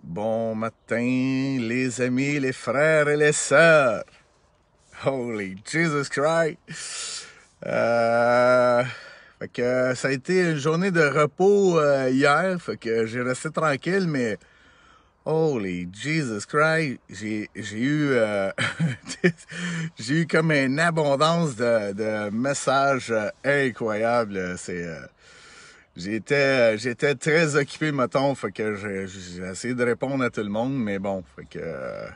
Bon matin, les amis, les frères et les sœurs. Holy Jesus Christ. Fait que ça a été une journée de repos hier, fait que j'ai resté tranquille, mais holy Jesus Christ, j'ai eu j'ai eu comme une abondance de messages incroyables. J'étais très occupé, mettons, fait que j'ai essayé de répondre à tout le monde, mais bon, fait que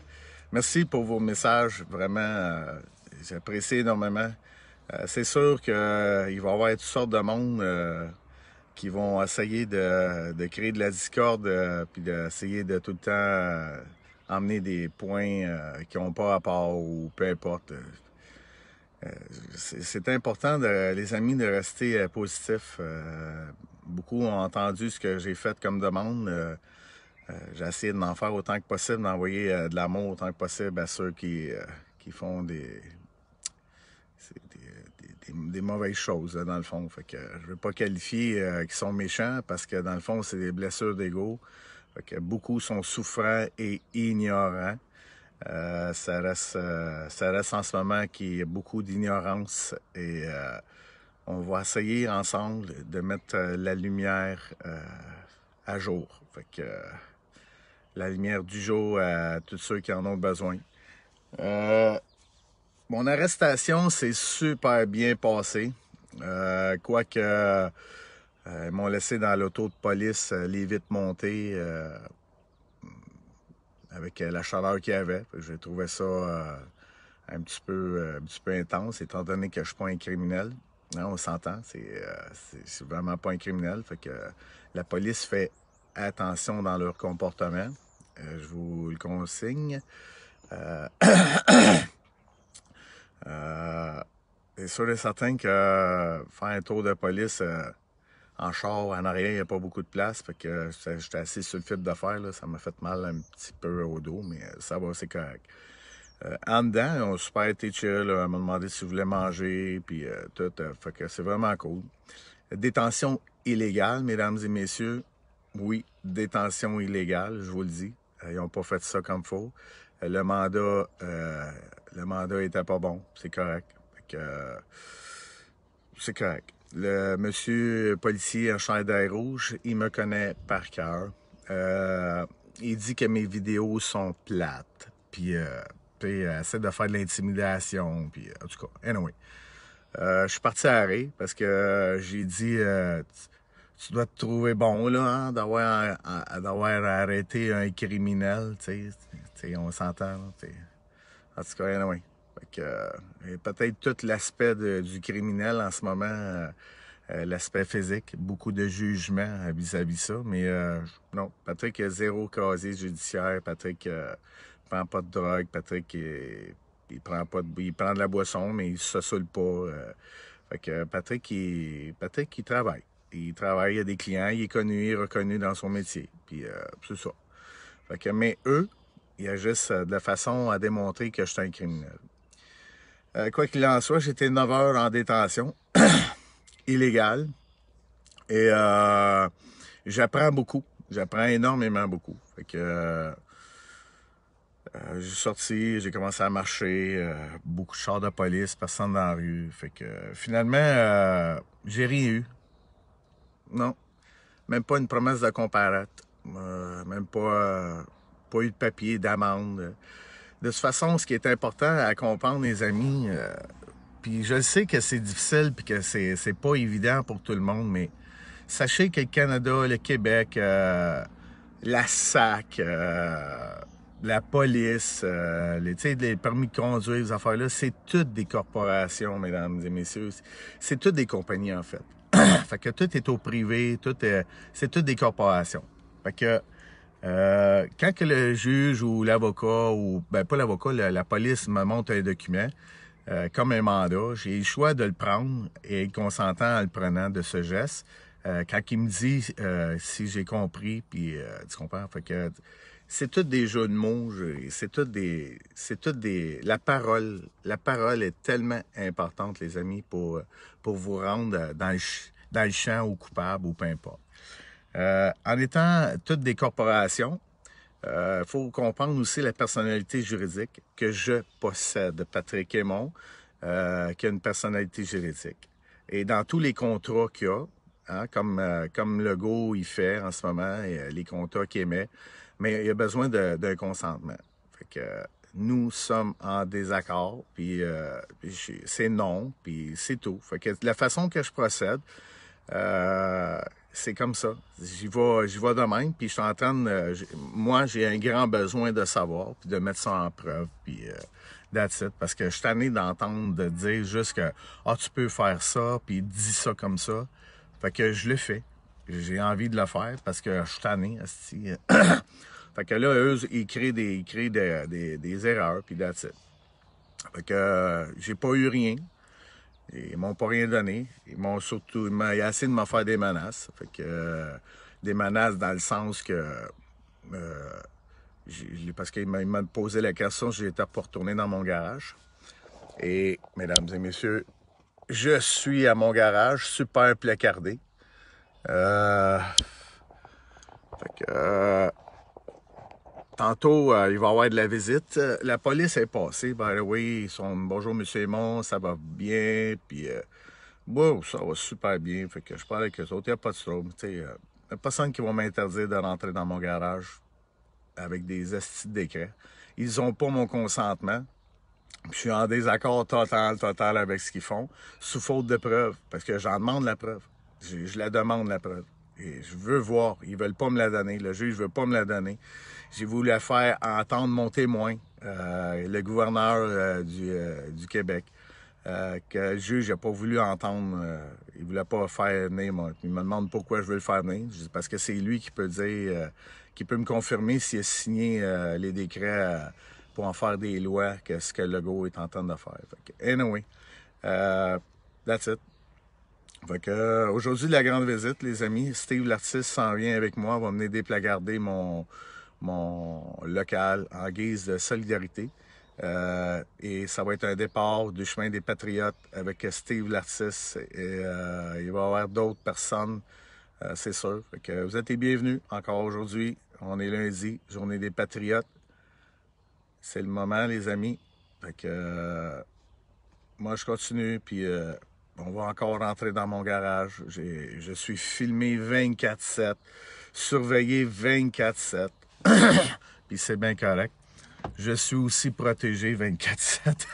merci pour vos messages, vraiment, j'apprécie énormément. C'est sûr qu'il va y avoir toutes sortes de monde qui vont essayer de créer de la discorde, puis d'essayer de tout le temps emmener des points qui n'ont pas rapport ou peu importe. C'est important, les amis, de rester positifs. Beaucoup ont entendu ce que j'ai fait comme demande. J'ai essayé d'en faire autant que possible, d'envoyer de l'amour autant que possible à ceux qui font des mauvaises choses, là, dans le fond. Fait que je ne veux pas qualifier qu'ils sont méchants parce que, dans le fond, c'est des blessures d'ego. Fait que beaucoup sont souffrants et ignorants. Ça reste en ce moment qu'il y a beaucoup d'ignorance et on va essayer ensemble de mettre la lumière à jour. Fait que la lumière du jour à tous ceux qui en ont besoin. Mon arrestation s'est super bien passée. Quoique ils m'ont laissé dans l'auto de police les vitres montées avec la chaleur qu'il y avait. J'ai trouvé ça un petit peu intense, étant donné que je suis pas un criminel. Non, on s'entend, c'est vraiment pas un criminel. Fait que la police fait attention dans leur comportement. Je vous le consigne. C'est sûr et certain que faire un tour de police en char, en arrière, il n'y a pas beaucoup de place. Fait que j'étais assis sur le fil de fer, là, ça m'a fait mal un petit peu au dos, mais ça va, c'est correct. En dedans, on a super été chill, là, m'a demandé si je voulais manger, puis tout. Fait que c'est vraiment cool. Détention illégale, mesdames et messieurs. Oui, détention illégale, je vous le dis. Ils n'ont pas fait ça comme faut. Le mandat était pas bon, c'est correct. Fait que c'est correct. Le monsieur policier en chandail rouge, il me connaît par cœur. Il dit que mes vidéos sont plates. Puis essaie de faire de l'intimidation. Puis en tout cas, anyway. Je suis parti à arrêt parce que j'ai dit tu dois te trouver bon là, hein, d'avoir arrêté un criminel, tu sais, on s'entend. En tout cas, anyway. Fait que, peut-être tout l'aspect du criminel en ce moment, l'aspect physique, beaucoup de jugement vis-à-vis ça, mais non, Patrick a zéro casier judiciaire, Patrick prend pas de drogue, Patrick il prend de la boisson, mais il se saoule pas. Fait que Patrick, il travaille. Il travaille, il a des clients, il est connu, il est reconnu dans son métier. Puis c'est ça. Fait que, mais eux, ils agissent de façon à démontrer que je suis un criminel. Quoi qu'il en soit, j'étais 9 heures en détention, illégale. Et j'apprends beaucoup. J'apprends énormément beaucoup. Fait que j'ai sorti, j'ai commencé à marcher, beaucoup de chars de police, personne dans la rue. Fait que finalement, j'ai rien eu. Non. Même pas une promesse de comparate. Même pas eu de papier d'amende. De toute façon, ce qui est important à comprendre, les amis, puis je sais que c'est difficile puis que c'est pas évident pour tout le monde, mais sachez que le Canada, le Québec, la SAC, la police, les permis de conduire, les affaires-là, c'est toutes des corporations, mesdames et messieurs. C'est toutes des compagnies, en fait. Fait que tout est au privé, c'est toutes des corporations. Fait que quand que le juge ou l'avocat, ou ben pas l'avocat, la police me montre un document comme un mandat, j'ai le choix de le prendre et être consentant en le prenant de ce geste. Quand il me dit si j'ai compris, puis tu comprends, fait que c'est tout des jeux de mots, c'est tout des, la parole est tellement importante, les amis, pour vous rendre dans le champ ou coupable ou peu importe. En étant toutes des corporations, faut comprendre aussi la personnalité juridique que je possède, Patrick Aymon, qui a une personnalité juridique. Et dans tous les contrats qu'il y a, hein, comme Legault il fait en ce moment, les contrats qu'il émet, mais il y a besoin d'un consentement. Fait que nous sommes en désaccord, puis c'est non, puis c'est tout. Fait que la façon que je procède, c'est comme ça. J'y vais de même, puis je suis en train de... moi, j'ai un grand besoin de savoir, puis de mettre ça en preuve, puis that's it. Parce que je suis tanné d'entendre, de dire juste que « Ah, tu peux faire ça, puis dis ça comme ça. » Fait que je le fais. J'ai envie de le faire, parce que je suis tanné, asti. Fait que là, eux, ils créent des erreurs, puis that's it. Fait que j'ai pas eu rien. Ils m'ont pas rien donné. Ils m'ont essayé de me faire des menaces. Fait que des menaces dans le sens que parce qu'il m'a posé la question, j'ai été pour retourner dans mon garage. Et mesdames et messieurs, je suis à mon garage, super placardé. Fait que tantôt, il va y avoir de la visite. La police est passée. By the way, ils sont bonjour, monsieur Aymon, ça va bien. Puis, wow, ça va super bien. Fait que je parle avec eux autres. Il n'y a pas de trouble. Il n'y a personne qui va m'interdire de rentrer dans mon garage avec des estis de décrets. Ils n'ont pas mon consentement. Je suis en désaccord total avec ce qu'ils font, sous faute de preuve. Parce que j'en demande la preuve. Je la demande, la preuve. Et je veux voir. Ils veulent pas me la donner. Le juge veut pas me la donner. J'ai voulu la faire entendre mon témoin, le gouverneur du Québec, que le juge n'a pas voulu entendre. Il voulait pas faire venir. Il me demande pourquoi je veux le faire venir. Je dis parce que c'est lui qui peut dire, qui peut me confirmer s'il a signé les décrets pour en faire des lois, que ce que Legault est en train de faire. Fait que, anyway, that's it. Fait que, aujourd'hui, la grande visite, les amis. Steve l'artiste s'en vient avec moi, va venir déplagarder mon local en guise de solidarité. Et ça va être un départ du chemin des Patriotes avec Steve l'artiste. Et il va y avoir d'autres personnes, c'est sûr. Fait que vous êtes les bienvenus encore aujourd'hui. On est lundi, journée des Patriotes. C'est le moment, les amis. Fait que moi, je continue, puis on va encore rentrer dans mon garage. Je suis filmé 24/7, surveillé 24/7. Puis c'est bien correct. Je suis aussi protégé 24/7.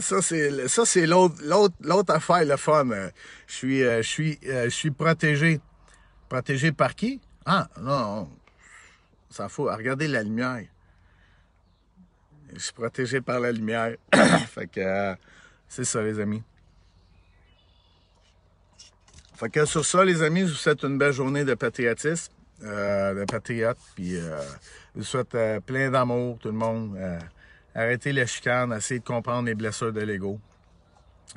Ça, c'est l'autre affaire, le fun. Je suis protégé. Protégé par qui? Ah, non, on s'en fout. Regardez la lumière. Je suis protégé par la lumière. Fait que c'est ça, les amis. Fait que sur ça, les amis, je vous souhaite une belle journée de patriotisme, de patriote, puis je vous souhaite plein d'amour, tout le monde. Arrêtez les chicanes, essayez de comprendre les blessures de l'ego.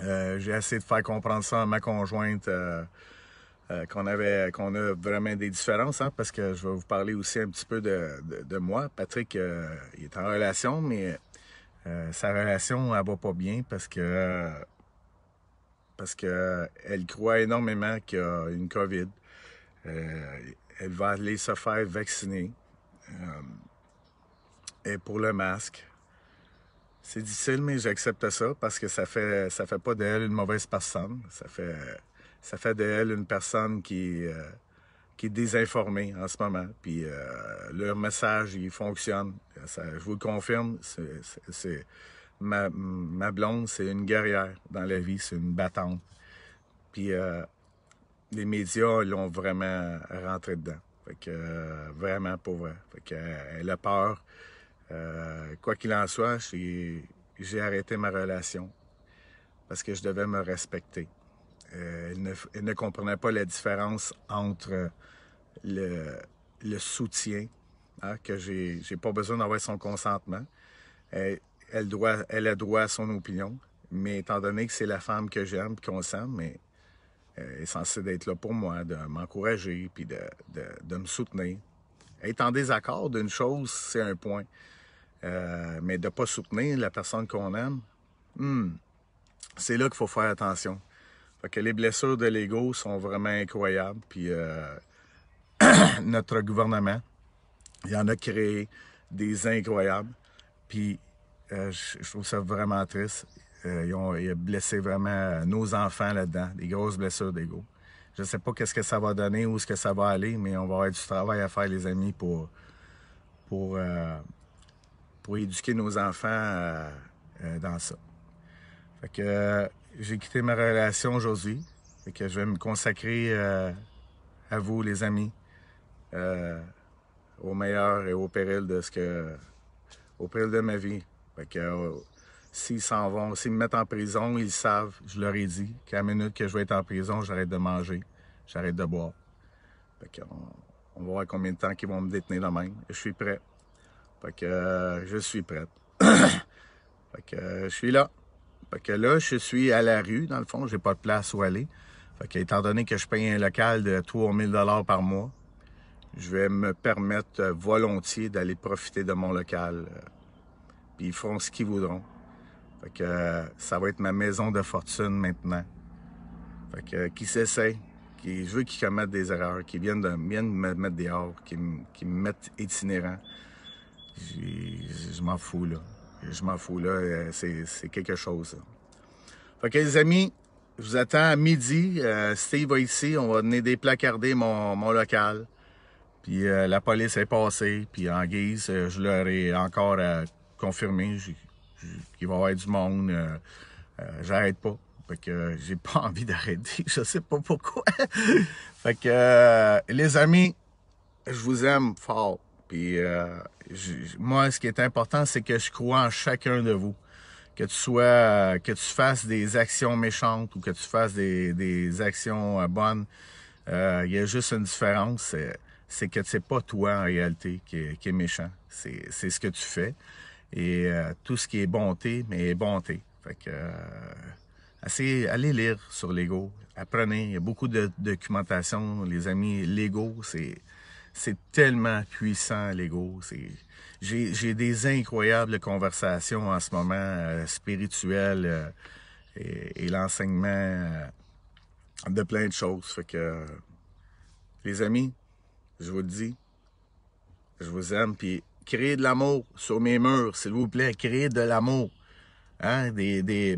J'ai essayé de faire comprendre ça à ma conjointe, qu'on a vraiment des différences, hein, parce que je vais vous parler aussi un petit peu de moi. Patrick, il est en relation, mais sa relation, elle va pas bien parce que elle croit énormément qu'il y a une COVID. Elle va aller se faire vacciner. Et pour le masque, c'est difficile, mais j'accepte ça parce que ça fait pas d'elle une mauvaise personne. Ça fait d'elle une personne qui est désinformée en ce moment. Puis leur message, il fonctionne. Je vous le confirme, ma blonde, c'est une guerrière dans la vie, c'est une battante. Puis les médias l'ont vraiment rentré dedans. Fait que vraiment pour vrai. Fait que elle a peur. Quoi qu'il en soit, j'ai arrêté ma relation parce que je devais me respecter. Elle ne comprenait pas la différence entre le soutien, hein, que j'ai pas besoin d'avoir son consentement. Elle a droit à son opinion, mais étant donné que c'est la femme que j'aime et qu'on s'aime, mais elle est censée d'être là pour moi, de m'encourager puis de me soutenir. Être en désaccord d'une chose, c'est un point. Mais de ne pas soutenir la personne qu'on aime, c'est là qu'il faut faire attention. Fait que les blessures de l'ego sont vraiment incroyables. Puis notre gouvernement, il y en a créé des incroyables. Puis je trouve ça vraiment triste. Ils ont blessé vraiment nos enfants là-dedans, des grosses blessures d'ego. Je ne sais pas qu'est-ce que ça va donner, où est-ce que ça va aller, mais on va avoir du travail à faire, les amis, pour éduquer nos enfants dans ça. Fait que j'ai quitté ma relation aujourd'hui. Fait que je vais me consacrer à vous, les amis, au meilleur et au péril de ma vie. Fait que s'ils s'en vont, s'ils me mettent en prison, ils savent, je leur ai dit, qu'à la minute que je vais être en prison, j'arrête de manger, j'arrête de boire. Fait que on va voir combien de temps qu'ils vont me détenir de même. Je suis prêt. Fait que je suis prête. Fait que je suis là. Fait que là, je suis à la rue, dans le fond, j'ai pas de place où aller. Fait que, étant donné que je paye un local de 3000 $ par mois, je vais me permettre volontiers d'aller profiter de mon local. Puis ils feront ce qu'ils voudront. Fait que ça va être ma maison de fortune maintenant. Fait que qui s'essaie, je veux qu'ils commettent des erreurs, qu'ils viennent me mettre dehors, qu'ils me mettent itinérant. Je m'en fous, là. Je m'en fous, là. C'est quelque chose, ça. Fait que les amis, je vous attends à midi. Steve va ici. On va venir déplacarder mon local. Puis la police est passée. Puis en guise, je leur ai encore confirmé qu'il va y avoir du monde. J'arrête pas. Fait que j'ai pas envie d'arrêter. Je sais pas pourquoi. Fait que les amis, je vous aime fort. Puis moi, ce qui est important, c'est que je crois en chacun de vous. Que tu fasses des actions méchantes ou que tu fasses des actions bonnes, il y a juste une différence, c'est que c'est pas toi en réalité qui est méchant. C'est ce que tu fais. Et tout ce qui est bonté, mais est bonté. Fait que allez lire sur l'ego. Apprenez. Il y a beaucoup de documentation, les amis. L'ego, c'est tellement puissant, l'ego. J'ai des incroyables conversations en ce moment, spirituelles, et l'enseignement de plein de choses. Fait que, les amis, je vous le dis, je vous aime. Puis, créez de l'amour sur mes murs, s'il vous plaît. Créez de l'amour. Hein?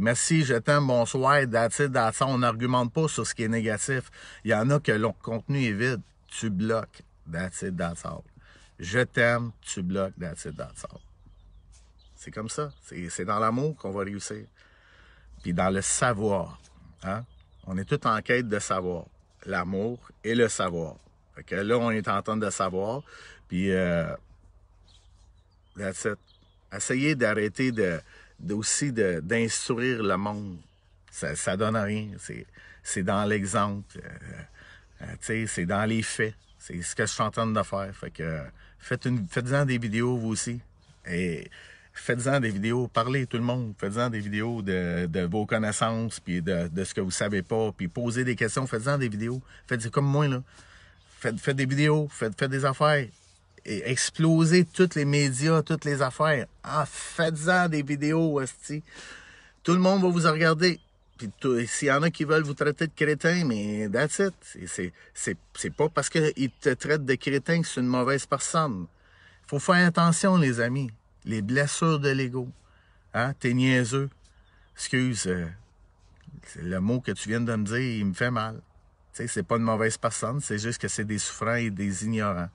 Merci, je t'aime, bonsoir, that's it, that's all. On n'argumente pas sur ce qui est négatif. Il y en a que le contenu est vide. Tu bloques. That's it, that's all. Je t'aime, tu bloques, that's it, that's all. C'est comme ça. C'est dans l'amour qu'on va réussir. Puis dans le savoir. Hein? On est tous en quête de savoir. L'amour et le savoir. Fait que là, on est en train de savoir. Puis, that's it. Essayez d'arrêter d'instruire le monde. Ça donne rien. C'est dans l'exemple. C'est dans les faits. C'est ce que je suis en train de faire. Fait que faites-en des vidéos, vous aussi. Et faites-en des vidéos. Parlez, tout le monde. Faites-en des vidéos de vos connaissances, puis de ce que vous savez pas. Puis posez des questions. Faites-en des vidéos. Faites comme moi, là. Faites des vidéos. Faites des affaires. Et explosez tous les médias, toutes les affaires. Ah, faites-en des vidéos, hostie. Tout le monde va vous regarder. Puis s'il y en a qui veulent vous traiter de crétin, mais that's it. C'est pas parce qu'ils te traitent de crétin que c'est une mauvaise personne. Il faut faire attention, les amis. Les blessures de l'ego. Hein? T'es niaiseux. Excuse, le mot que tu viens de me dire, il me fait mal. Tu sais, c'est pas une mauvaise personne, c'est juste que c'est des souffrants et des ignorants.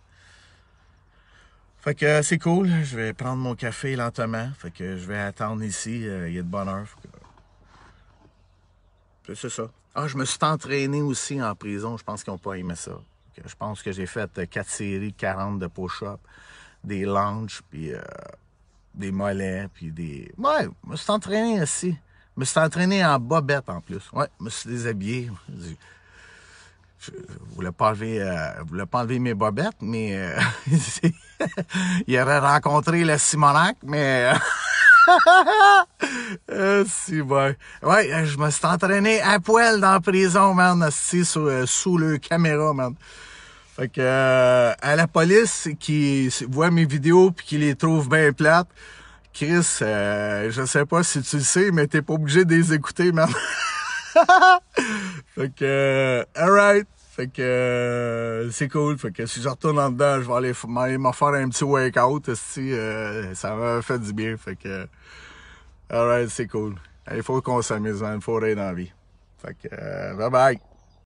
Fait que c'est cool. Je vais prendre mon café lentement. Fait que je vais attendre ici. Il y a de bonne heure. C'est ça. Ah, je me suis entraîné aussi en prison. Je pense qu'ils n'ont pas aimé ça. Je pense que j'ai fait 4 séries, 40 de push-up, des lunges, puis des mollets, puis des... Ouais, je me suis entraîné aussi. Je me suis entraîné en bobette en plus. Ouais, je me suis déshabillé. Je voulais pas enlever mes bobettes, mais il aurait rencontré le Simonac, mais... si bon. Ouais, je me suis entraîné à poil dans la prison, man, assis sous le caméra, man. Fait que à la police qui voit mes vidéos puis qui les trouve bien plates, Chris, je sais pas si tu le sais, mais t'es pas obligé de les écouter, man. Fait que alright. Fait que c'est cool. Fait que si je retourne en dedans, je vais aller m'en faire un petit workout. Ça m'a fait du bien. Fait que alright, c'est cool. Il faut qu'on s'amuse, man. Il faut rire dans la vie. Fait que bye bye.